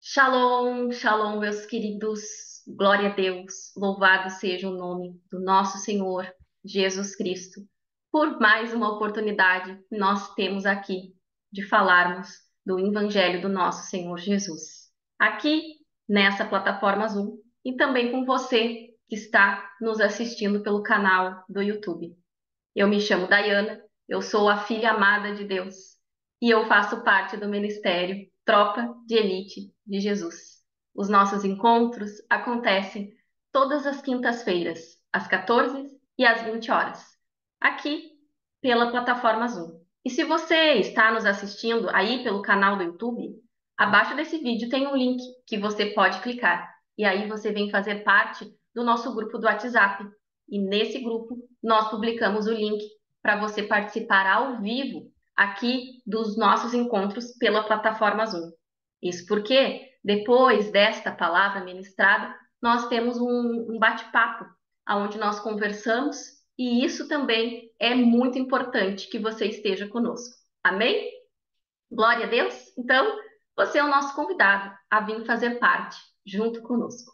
Shalom, shalom, meus queridos. Glória a Deus. Louvado seja o nome do nosso Senhor Jesus Cristo. Por mais uma oportunidade que nós temos aqui de falarmos do Evangelho do nosso Senhor Jesus. Aqui nessa plataforma Zoom e também com você que está nos assistindo pelo canal do YouTube. Eu me chamo Dayana, eu sou a filha amada de Deus e eu faço parte do ministério Tropa de Elite de Jesus. Os nossos encontros acontecem todas as quintas-feiras, às 14 e às 20 horas, aqui pela plataforma Zoom. E se você está nos assistindo aí pelo canal do YouTube, abaixo desse vídeo tem um link que você pode clicar e aí você vem fazer parte do nosso grupo do WhatsApp. E nesse grupo nós publicamos o link para você participar ao vivo aqui dos nossos encontros pela plataforma Zoom. Isso porque, depois desta palavra ministrada, nós temos um bate-papo, onde nós conversamos, e isso também é muito importante que você esteja conosco. Amém? Glória a Deus? Então, você é o nosso convidado a vir fazer parte junto conosco.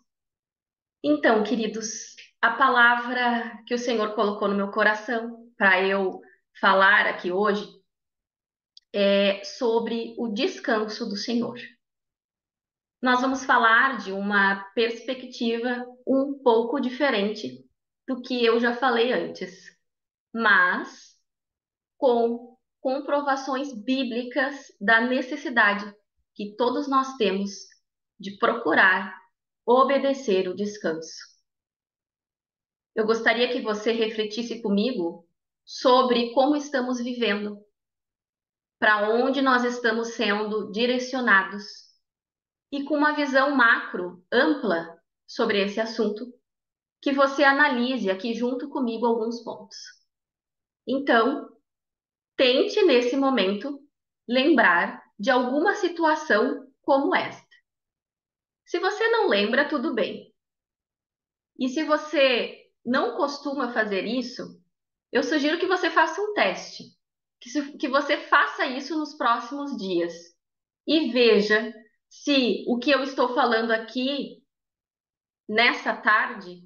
Então, queridos, a palavra que o Senhor colocou no meu coração para eu falar aqui hoje é sobre o descanso do Senhor. Nós vamos falar de uma perspectiva um pouco diferente do que eu já falei antes, mas com comprovações bíblicas da necessidade que todos nós temos de procurar obedecer o descanso. Eu gostaria que você refletisse comigo sobre como estamos vivendo, para onde nós estamos sendo direcionados e com uma visão macro, ampla sobre esse assunto, que você analise aqui junto comigo alguns pontos. Então, tente nesse momento lembrar de alguma situação como esta. Se você não lembra, tudo bem. E se você não costuma fazer isso, eu sugiro que você faça um teste, que você faça isso nos próximos dias e veja se o que eu estou falando aqui nessa tarde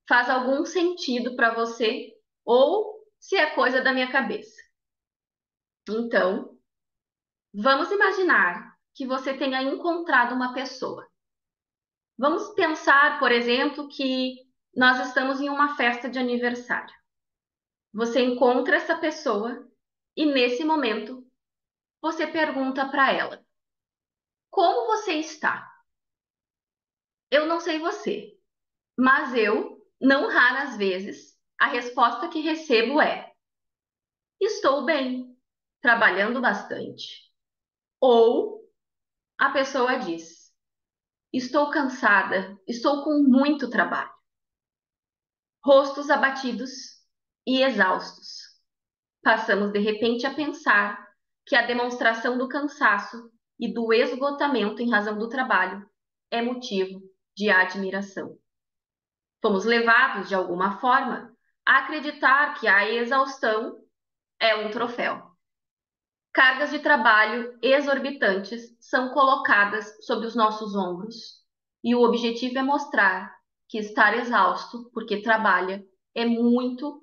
faz algum sentido para você ou se é coisa da minha cabeça. Então, vamos imaginar que você tenha encontrado uma pessoa. Vamos pensar, por exemplo, que nós estamos em uma festa de aniversário. Você encontra essa pessoa e nesse momento você pergunta para ela: como você está? Eu não sei você, mas eu, não raras vezes, a resposta que recebo é: estou bem, trabalhando bastante. Ou a pessoa diz: estou cansada, estou com muito trabalho. Rostos abatidos e exaustos. Passamos de repente a pensar que a demonstração do cansaço e do esgotamento em razão do trabalho é motivo de admiração. Fomos levados, de alguma forma, a acreditar que a exaustão é um troféu. Cargas de trabalho exorbitantes são colocadas sobre os nossos ombros e o objetivo é mostrar que estar exausto porque trabalha muito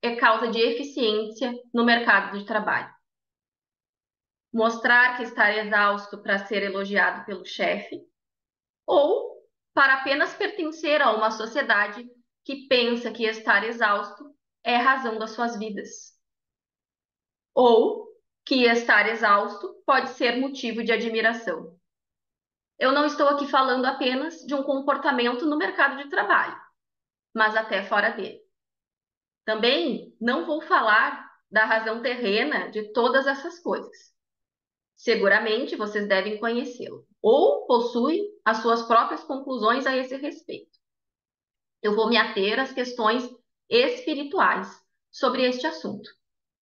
é causa de eficiência no mercado de trabalho. Mostrar que estar exausto para ser elogiado pelo chefe ou para apenas pertencer a uma sociedade que pensa que estar exausto é a razão das suas vidas. Ou que estar exausto pode ser motivo de admiração. Eu não estou aqui falando apenas de um comportamento no mercado de trabalho, mas até fora dele. Também não vou falar da razão terrena de todas essas coisas. Seguramente vocês devem conhecê-lo, ou possuem as suas próprias conclusões a esse respeito. Eu vou me ater às questões espirituais sobre este assunto,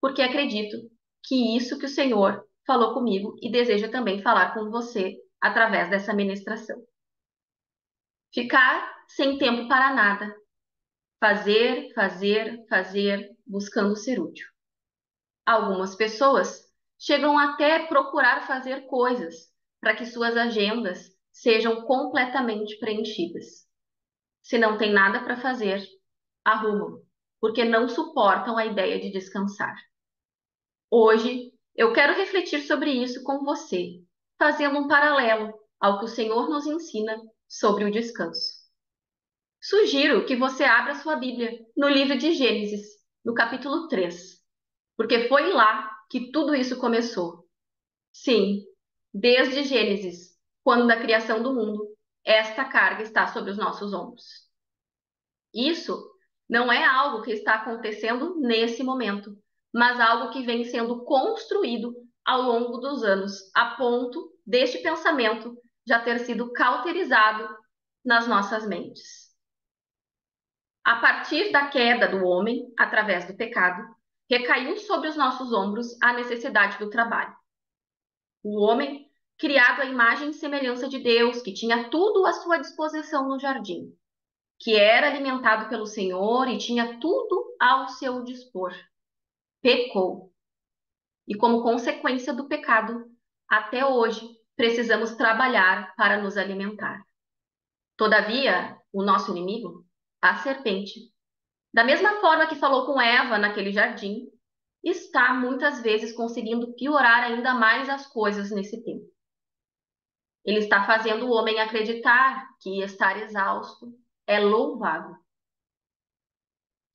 porque acredito que isso que o Senhor falou comigo e deseja também falar com você através dessa ministração. Ficar sem tempo para nada. Fazer, fazer, fazer, buscando ser útil. Algumas pessoas chegam até procurar fazer coisas para que suas agendas sejam completamente preenchidas. Se não tem nada para fazer, arrumam, porque não suportam a ideia de descansar. Hoje, eu quero refletir sobre isso com você, fazendo um paralelo ao que o Senhor nos ensina sobre o descanso. Sugiro que você abra sua Bíblia no livro de Gênesis, no capítulo 3, porque foi lá que tudo isso começou. Sim, desde Gênesis, quando da criação do mundo, esta carga está sobre os nossos ombros. Isso não é algo que está acontecendo nesse momento, mas algo que vem sendo construído ao longo dos anos, a ponto deste pensamento já ter sido cauterizado nas nossas mentes. A partir da queda do homem, através do pecado, recaiu sobre os nossos ombros a necessidade do trabalho. O homem, criado à imagem e semelhança de Deus, que tinha tudo à sua disposição no jardim, que era alimentado pelo Senhor e tinha tudo ao seu dispor, pecou. E como consequência do pecado, até hoje precisamos trabalhar para nos alimentar. Todavia, o nosso inimigo, a serpente, da mesma forma que falou com Eva naquele jardim, está muitas vezes conseguindo piorar ainda mais as coisas nesse tempo. Ele está fazendo o homem acreditar que estar exausto é louvável.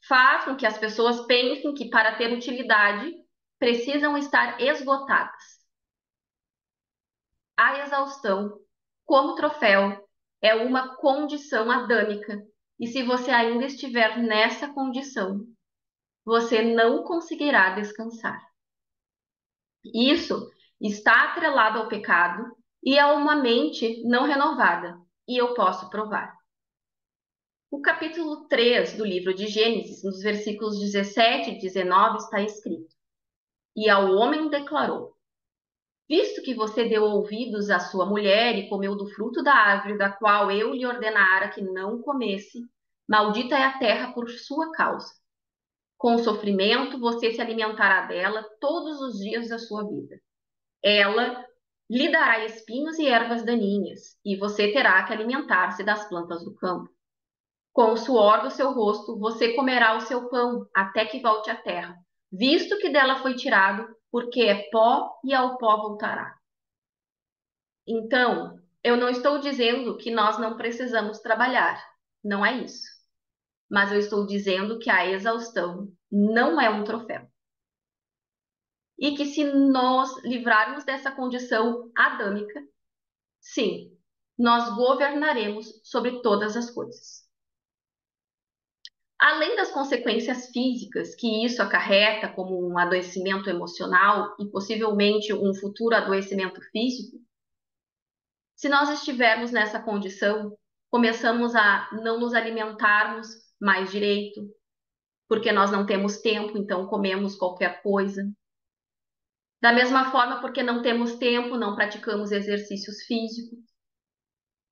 Faz com que as pessoas pensem que para ter utilidade precisam estar esgotadas. A exaustão, como troféu, é uma condição adâmica, e se você ainda estiver nessa condição, você não conseguirá descansar. Isso está atrelado ao pecado e a uma mente não renovada, e eu posso provar. O capítulo 3 do livro de Gênesis, nos versículos 17 e 19, está escrito: E ao homem declarou: Visto que você deu ouvidos à sua mulher e comeu do fruto da árvore da qual eu lhe ordenara que não comesse, maldita é a terra por sua causa. Com sofrimento você se alimentará dela todos os dias da sua vida. Ela lhe dará espinhos e ervas daninhas, e você terá que alimentar-se das plantas do campo. Com o suor do seu rosto você comerá o seu pão até que volte à terra, visto que dela foi tirado, porque é pó e ao pó voltará. Então, eu não estou dizendo que nós não precisamos trabalhar, não é isso. Mas eu estou dizendo que a exaustão não é um troféu. E que se nós livrarmos dessa condição adâmica, sim, nós governaremos sobre todas as coisas. Além das consequências físicas que isso acarreta, como um adoecimento emocional e possivelmente um futuro adoecimento físico, se nós estivermos nessa condição, começamos a não nos alimentarmos mais direito, porque nós não temos tempo, então comemos qualquer coisa. Da mesma forma, porque não temos tempo, não praticamos exercícios físicos.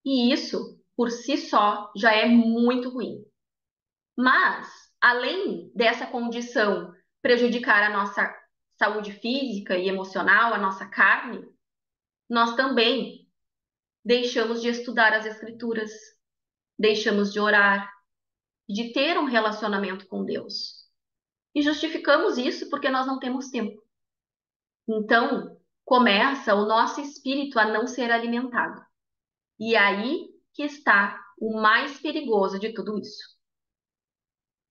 E isso, por si só, já é muito ruim. Mas, além dessa condição prejudicar a nossa saúde física e emocional, a nossa carne, nós também deixamos de estudar as Escrituras, deixamos de orar, de ter um relacionamento com Deus. E justificamos isso porque nós não temos tempo. Então, começa o nosso espírito a não ser alimentado. E é aí que está o mais perigoso de tudo isso.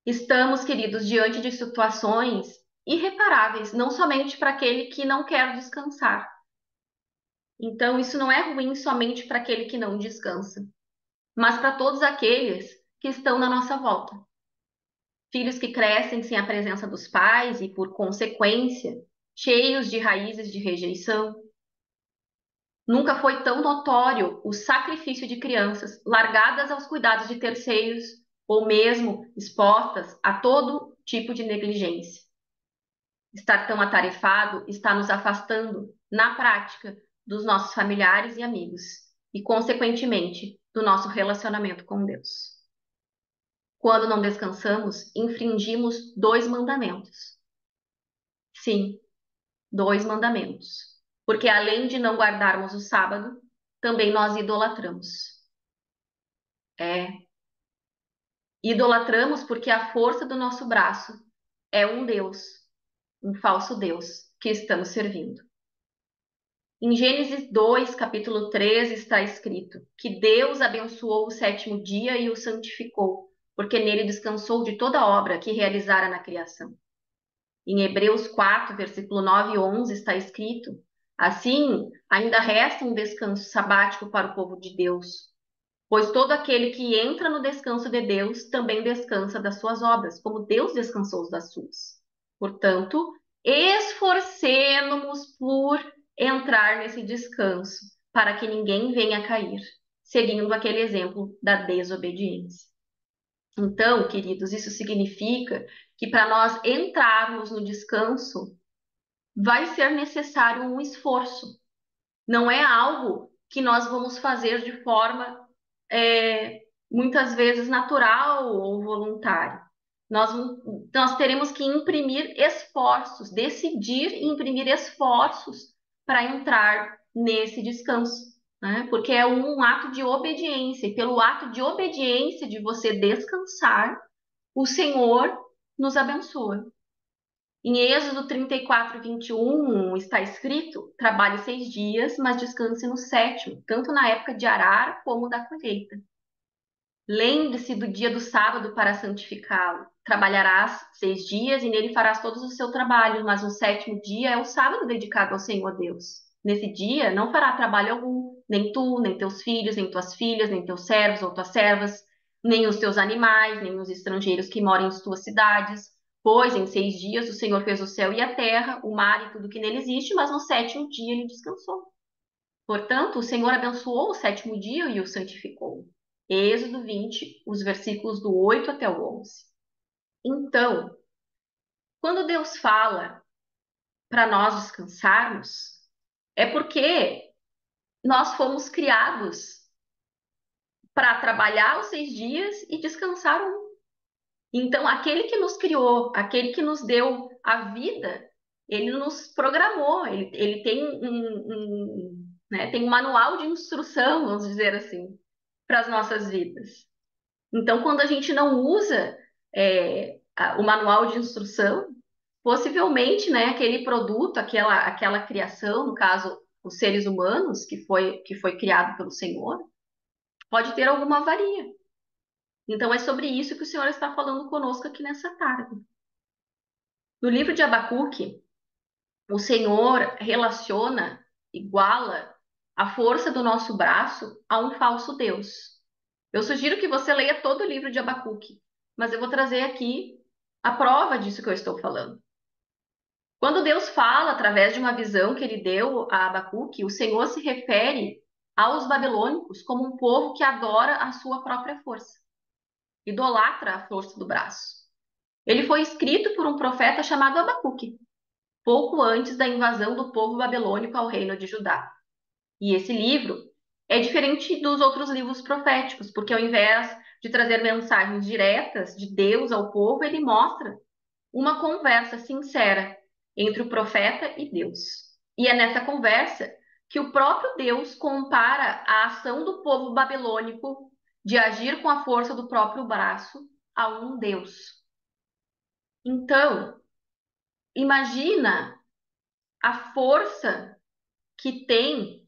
Estamos, queridos, diante de situações irreparáveis, não somente para aquele que não quer descansar. Então, isso não é ruim somente para aquele que não descansa, mas para todos aqueles que estão na nossa volta. Filhos que crescem sem a presença dos pais e, por consequência, cheios de raízes de rejeição. Nunca foi tão notório o sacrifício de crianças largadas aos cuidados de terceiros ou mesmo expostas a todo tipo de negligência. Estar tão atarefado está nos afastando, na prática, dos nossos familiares e amigos e, consequentemente, do nosso relacionamento com Deus. Quando não descansamos, infringimos 2 mandamentos. Sim, 2 mandamentos. Porque além de não guardarmos o sábado, também nós idolatramos. Idolatramos porque a força do nosso braço é um Deus, um falso Deus que estamos servindo. Em Gênesis 2, capítulo 3, está escrito que Deus abençoou o sétimo dia e o santificou, porque nele descansou de toda a obra que realizara na criação. Em Hebreus 4, versículo 9 e 11 está escrito: assim, ainda resta um descanso sabático para o povo de Deus, pois todo aquele que entra no descanso de Deus também descansa das suas obras, como Deus descansou das suas. Portanto, esforcemo-nos por entrar nesse descanso, para que ninguém venha a cair, seguindo aquele exemplo da desobediência. Então, queridos, isso significa que para nós entrarmos no descanso, vai ser necessário um esforço. Não é algo que nós vamos fazer de forma muitas vezes natural ou voluntária. Nós, nós teremos que imprimir esforços, decidir imprimir esforços para entrar nesse descanso, né? Porque é um ato de obediência, e pelo ato de obediência de você descansar, o Senhor nos abençoa. Em Êxodo 34, 21, está escrito: trabalhe 6 dias, mas descanse no sétimo, tanto na época de arar como da colheita. Lembre-se do dia do sábado para santificá-lo. Trabalharás 6 dias e nele farás todo o seu trabalho, mas o sétimo dia é o sábado dedicado ao Senhor Deus. Nesse dia não fará trabalho algum, nem tu, nem teus filhos, nem tuas filhas, nem teus servos ou tuas servas, nem os teus animais, nem os estrangeiros que moram em tuas cidades. Pois em 6 dias o Senhor fez o céu e a terra, o mar e tudo que nele existe, mas no sétimo dia ele descansou. Portanto, o Senhor abençoou o sétimo dia e o santificou. Êxodo 20, os versículos do 8 até o 11. Então, quando Deus fala para nós descansarmos, é porque nós fomos criados para trabalhar os 6 dias e descansar um. Então, aquele que nos criou, aquele que nos deu a vida, ele nos programou, ele tem tem um manual de instrução, vamos dizer assim, para as nossas vidas. Então, quando a gente não usa o manual de instrução, possivelmente, né, aquele produto, aquela criação, no caso, os seres humanos, que foi criado pelo Senhor, pode ter alguma avaria. Então, é sobre isso que o Senhor está falando conosco aqui nessa tarde. No livro de Abacuque, o Senhor relaciona, iguala a força do nosso braço a um falso Deus. Eu sugiro que você leia todo o livro de Abacuque, mas eu vou trazer aqui a prova disso que eu estou falando. Quando Deus fala através de uma visão que ele deu a Abacuque, o Senhor se refere aos babilônicos como um povo que adora a sua própria força, idolatra a força do braço. Ele foi escrito por um profeta chamado Abacuque, pouco antes da invasão do povo babilônico ao reino de Judá. E esse livro é diferente dos outros livros proféticos, porque ao invés de trazer mensagens diretas de Deus ao povo, ele mostra uma conversa sincera entre o profeta e Deus. E é nessa conversa que o próprio Deus compara a ação do povo babilônico de agir com a força do próprio braço a um Deus. Então, imagina a força que tem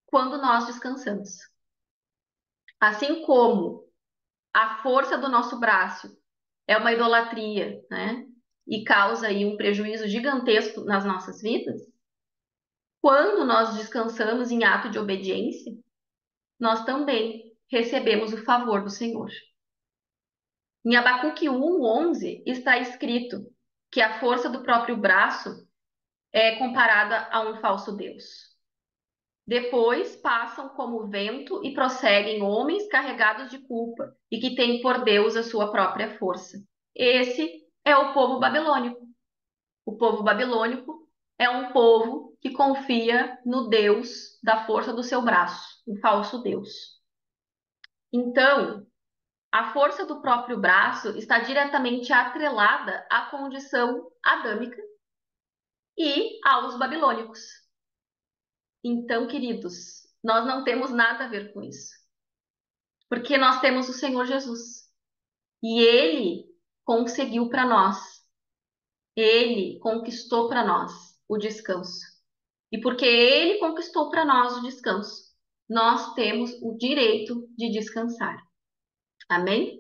quando nós descansamos. Assim como a força do nosso braço é uma idolatria, né? E causa aí um prejuízo gigantesco nas nossas vidas. Quando nós descansamos em ato de obediência, nós também recebemos o favor do Senhor. Em Abacuque 1:11 está escrito que a força do próprio braço é comparada a um falso Deus. Depois passam como vento e prosseguem homens carregados de culpa e que têm por Deus a sua própria força. Esse é o povo babilônico. O povo babilônico é um povo que confia no Deus da força do seu braço, um falso Deus. Então, a força do próprio braço está diretamente atrelada à condição adâmica e aos babilônicos. Então, queridos, nós não temos nada a ver com isso, porque nós temos o Senhor Jesus e Ele conseguiu para nós, Ele conquistou para nós o descanso. E porque Ele conquistou para nós o descanso, nós temos o direito de descansar. Amém?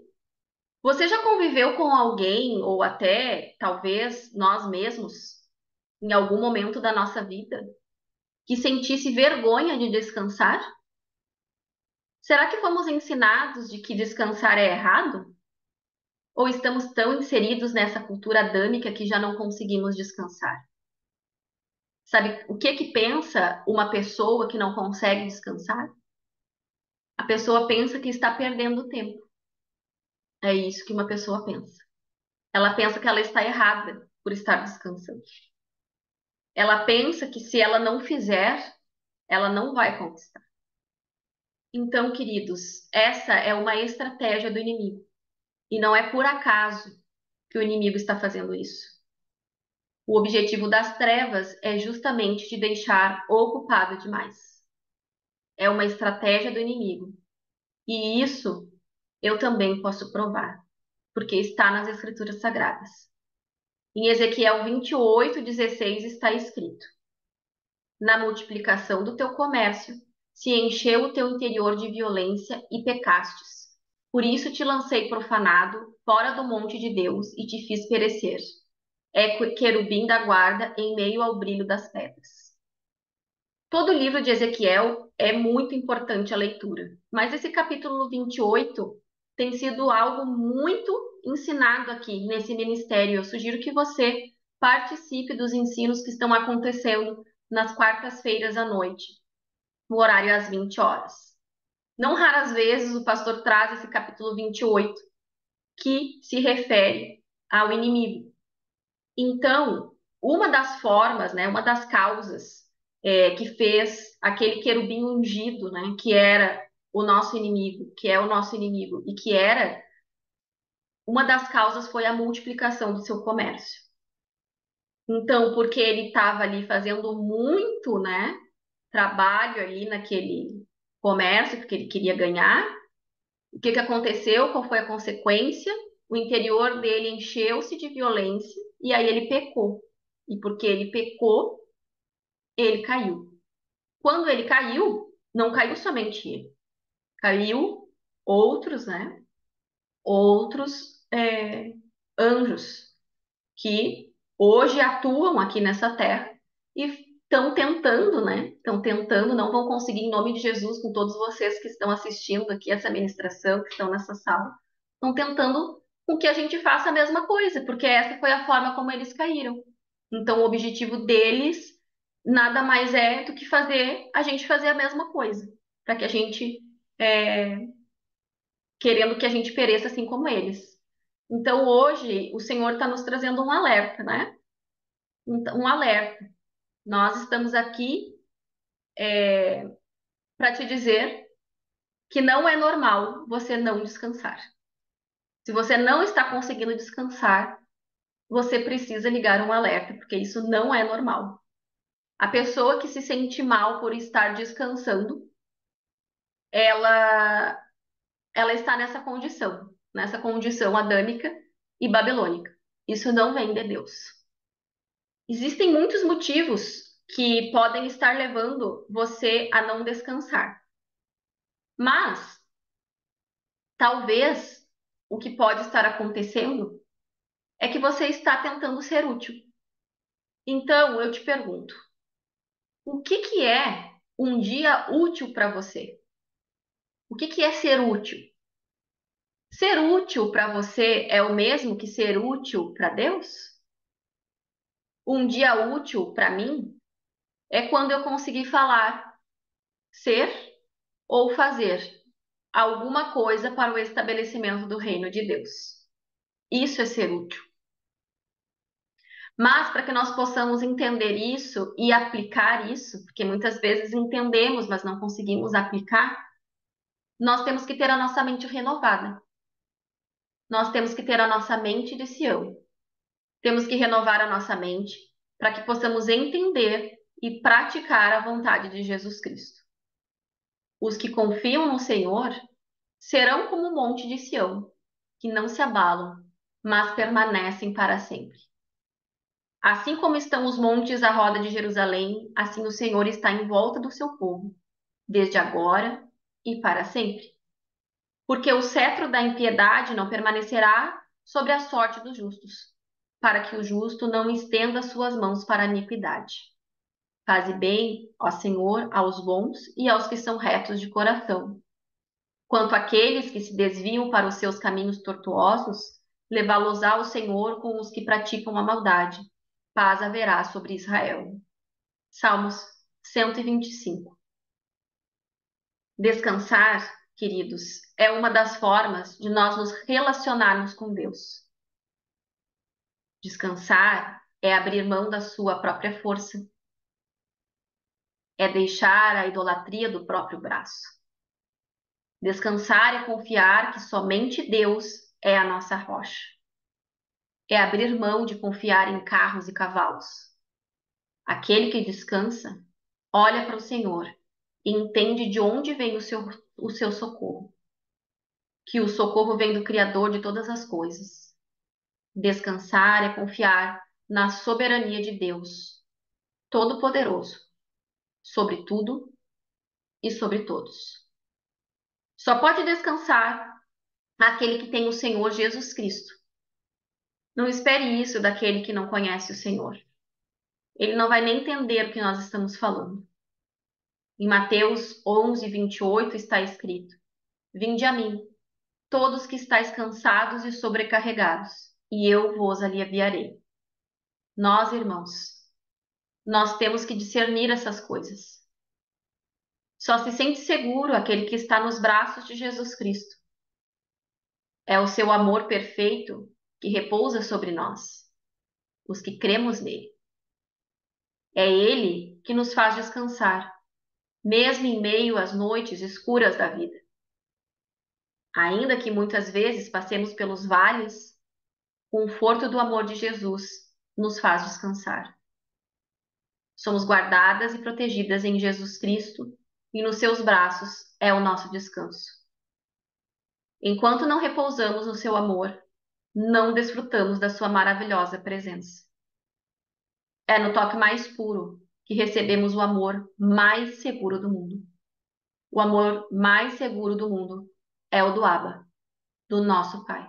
Você já conviveu com alguém, ou até talvez nós mesmos, em algum momento da nossa vida, que sentisse vergonha de descansar? Será que fomos ensinados de que descansar é errado? Ou estamos tão inseridos nessa cultura adâmica que já não conseguimos descansar? Sabe o que que pensa uma pessoa que não consegue descansar? A pessoa pensa que está perdendo tempo. É isso que uma pessoa pensa. Ela pensa que ela está errada por estar descansando. Ela pensa que se ela não fizer, ela não vai conquistar. Então, queridos, essa é uma estratégia do inimigo. E não é por acaso que o inimigo está fazendo isso. O objetivo das trevas é justamente te deixar ocupado demais. É uma estratégia do inimigo. E isso eu também posso provar, porque está nas Escrituras Sagradas. Em Ezequiel 28:16 está escrito: na multiplicação do teu comércio se encheu o teu interior de violência e pecastes. Por isso te lancei profanado fora do monte de Deus e te fiz perecer. É querubim da guarda em meio ao brilho das pedras. Todo o livro de Ezequiel é muito importante a leitura, mas esse capítulo 28 tem sido algo muito ensinado aqui nesse ministério. Eu sugiro que você participe dos ensinos que estão acontecendo nas quartas-feiras à noite, no horário às 20 horas. Não raras vezes o pastor traz esse capítulo 28, que se refere ao inimigo. Então, uma das formas, né, uma das causas que fez aquele querubim ungido, né, que era o nosso inimigo, que é o nosso inimigo, e que era, uma das causas foi a multiplicação do seu comércio. Então, porque ele estava ali fazendo muito, né, trabalho ali naquele comércio, porque ele queria ganhar. O que que aconteceu? Qual foi a consequência? O interior dele encheu-se de violência e aí ele pecou. E porque ele pecou, ele caiu. Quando ele caiu, não caiu somente ele. Caiu outros, né? Outros anjos que hoje atuam aqui nessa terra e estão tentando, né? Estão tentando, não vão conseguir em nome de Jesus, com todos vocês que estão assistindo aqui essa ministração, que estão nessa sala, estão tentando com que a gente faça a mesma coisa, porque essa foi a forma como eles caíram. Então, o objetivo deles nada mais é do que fazer a gente fazer a mesma coisa, para que a gente, é, querendo que a gente pereça assim como eles. Então, hoje, o Senhor está nos trazendo um alerta, né? Um alerta. Nós estamos aqui para te dizer que não é normal você não descansar. Se você não está conseguindo descansar, você precisa ligar um alerta, porque isso não é normal. A pessoa que se sente mal por estar descansando, ela, ela está nessa condição adâmica e babilônica. Isso não vem de Deus. Existem muitos motivos que podem estar levando você a não descansar. Mas, talvez, o que pode estar acontecendo é que você está tentando ser útil. Então, eu te pergunto, o que que é um dia útil para você? O que que é ser útil? Ser útil para você é o mesmo que ser útil para Deus? Um dia útil para mim é quando eu conseguir falar, ser ou fazer alguma coisa para o estabelecimento do reino de Deus. Isso é ser útil. Mas para que nós possamos entender isso e aplicar isso, porque muitas vezes entendemos, mas não conseguimos aplicar, nós temos que ter a nossa mente renovada. Nós temos que ter a nossa mente de Sião. Temos que renovar a nossa mente para que possamos entender e praticar a vontade de Jesus Cristo. Os que confiam no Senhor serão como o monte de Sião, que não se abalam, mas permanecem para sempre. Assim como estão os montes à roda de Jerusalém, assim o Senhor está em volta do seu povo, desde agora e para sempre. Porque o cetro da impiedade não permanecerá sobre a sorte dos justos, para que o justo não estenda suas mãos para a iniquidade. Faze bem, ó Senhor, aos bons e aos que são retos de coração. Quanto àqueles que se desviam para os seus caminhos tortuosos, levá-los-á o Senhor com os que praticam a maldade. Paz haverá sobre Israel. Salmos 125. Descansar, queridos, é uma das formas de nós nos relacionarmos com Deus. Descansar é abrir mão da sua própria força, é deixar a idolatria do próprio braço. Descansar é confiar que somente Deus é a nossa rocha. É abrir mão de confiar em carros e cavalos. Aquele que descansa, olha para o Senhor e entende de onde vem o seu socorro. Que o socorro vem do Criador de todas as coisas. Descansar é confiar na soberania de Deus, Todo-Poderoso, sobre tudo e sobre todos. Só pode descansar aquele que tem o Senhor Jesus Cristo. Não espere isso daquele que não conhece o Senhor. Ele não vai nem entender o que nós estamos falando. Em Mateus 11:28 está escrito: Vinde a mim, todos que estáis cansados e sobrecarregados, e eu vos aliviarei. Nós, irmãos, nós temos que discernir essas coisas. Só se sente seguro aquele que está nos braços de Jesus Cristo. É o seu amor perfeito que repousa sobre nós, os que cremos nele. É ele que nos faz descansar, mesmo em meio às noites escuras da vida. Ainda que muitas vezes passemos pelos vales, o conforto do amor de Jesus nos faz descansar. Somos guardadas e protegidas em Jesus Cristo e nos seus braços é o nosso descanso. Enquanto não repousamos no seu amor, não desfrutamos da sua maravilhosa presença. É no toque mais puro que recebemos o amor mais seguro do mundo. O amor mais seguro do mundo é o do Abba, do nosso Pai.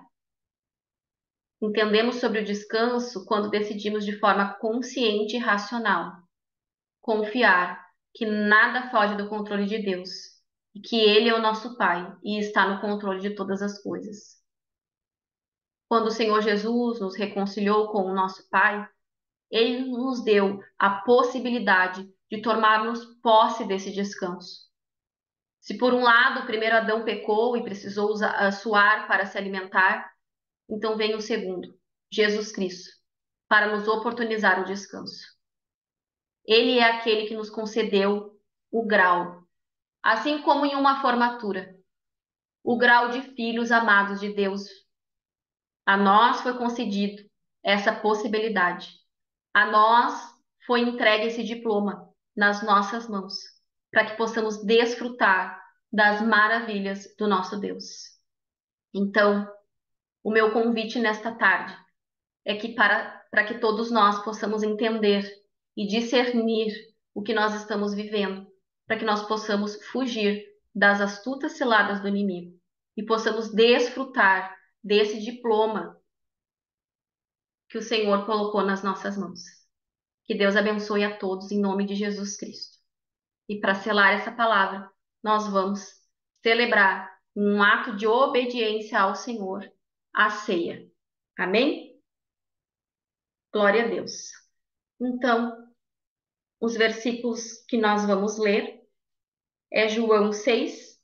Entendemos sobre o descanso quando decidimos de forma consciente e racional confiar que nada foge do controle de Deus e que Ele é o nosso Pai e está no controle de todas as coisas. Quando o Senhor Jesus nos reconciliou com o nosso Pai, Ele nos deu a possibilidade de tomarmos posse desse descanso. Se por um lado o primeiro Adão pecou e precisou suar para se alimentar, então vem o segundo, Jesus Cristo, para nos oportunizar o descanso. Ele é aquele que nos concedeu o grau, assim como em uma formatura, o grau de filhos amados de Deus. A nós foi concedido essa possibilidade. A nós foi entregue esse diploma nas nossas mãos, para que possamos desfrutar das maravilhas do nosso Deus. Então, o meu convite nesta tarde é que para que todos nós possamos entender e discernir o que nós estamos vivendo, para que nós possamos fugir das astutas ciladas do inimigo e possamos desfrutar desse diploma que o Senhor colocou nas nossas mãos. Que Deus abençoe a todos em nome de Jesus Cristo. E para selar essa palavra, nós vamos celebrar um ato de obediência ao Senhor, a ceia. Amém? Glória a Deus. Então, os versículos que nós vamos ler é João 6,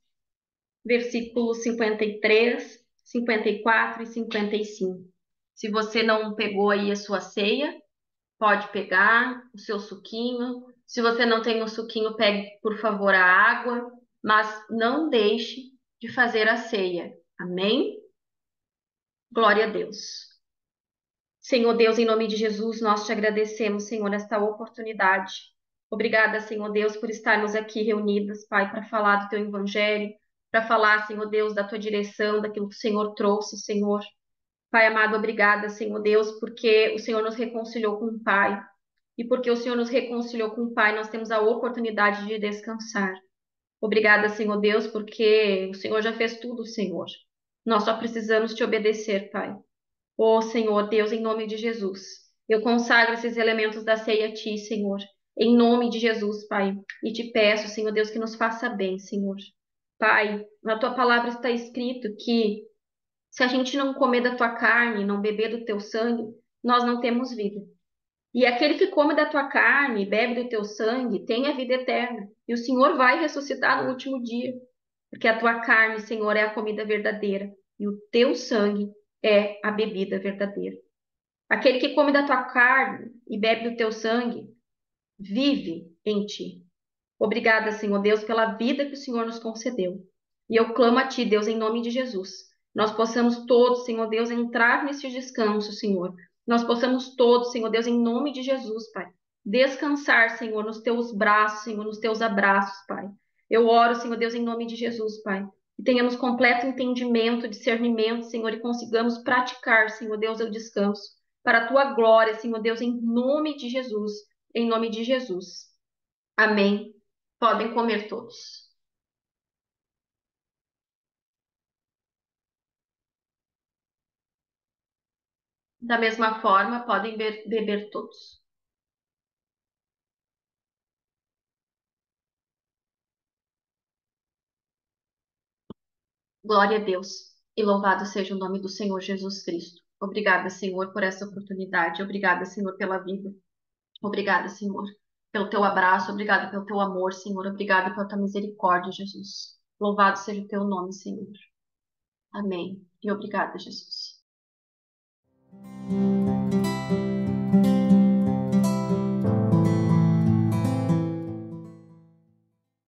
versículos 53, 54 e 55. Se você não pegou aí a sua ceia, pode pegar o seu suquinho. Se você não tem o suquinho, pegue, por favor, a água, mas não deixe de fazer a ceia. Amém? Glória a Deus. Senhor Deus, em nome de Jesus, nós te agradecemos, Senhor, esta oportunidade. Obrigada, Senhor Deus, por estarmos aqui reunidos, Pai, para falar do teu evangelho, para falar, Senhor Deus, da tua direção, daquilo que o Senhor trouxe, Senhor. Pai amado, obrigada, Senhor Deus, porque o Senhor nos reconciliou com o Pai. E porque o Senhor nos reconciliou com o Pai, nós temos a oportunidade de descansar. Obrigada, Senhor Deus, porque o Senhor já fez tudo, Senhor. Nós só precisamos te obedecer, Pai. Ó Senhor Deus, em nome de Jesus, eu consagro esses elementos da ceia a Ti, Senhor, em nome de Jesus, Pai, e te peço, Senhor Deus, que nos faça bem, Senhor. Pai, na Tua palavra está escrito que se a gente não comer da Tua carne, não beber do Teu sangue, nós não temos vida. E aquele que come da Tua carne e bebe do Teu sangue tem a vida eterna, e o Senhor vai ressuscitar no último dia. Porque a tua carne, Senhor, é a comida verdadeira e o teu sangue é a bebida verdadeira. Aquele que come da tua carne e bebe do teu sangue vive em ti. Obrigada, Senhor Deus, pela vida que o Senhor nos concedeu. E eu clamo a ti, Deus, em nome de Jesus. Nós possamos todos, Senhor Deus, entrar nesse descanso, Senhor. Nós possamos todos, Senhor Deus, em nome de Jesus, Pai, descansar, Senhor, nos teus braços, Senhor, nos teus abraços, Pai. Eu oro, Senhor Deus, em nome de Jesus, Pai, que tenhamos completo entendimento, discernimento, Senhor, e consigamos praticar, Senhor Deus, o descanso para a tua glória, Senhor Deus, em nome de Jesus, em nome de Jesus. Amém. Podem comer todos. Da mesma forma, podem beber todos. Glória a Deus e louvado seja o nome do Senhor Jesus Cristo. Obrigada, Senhor, por essa oportunidade. Obrigada, Senhor, pela vida. Obrigada, Senhor, pelo teu abraço. Obrigada pelo teu amor, Senhor. Obrigada pela tua misericórdia, Jesus. Louvado seja o teu nome, Senhor. Amém. E obrigada, Jesus.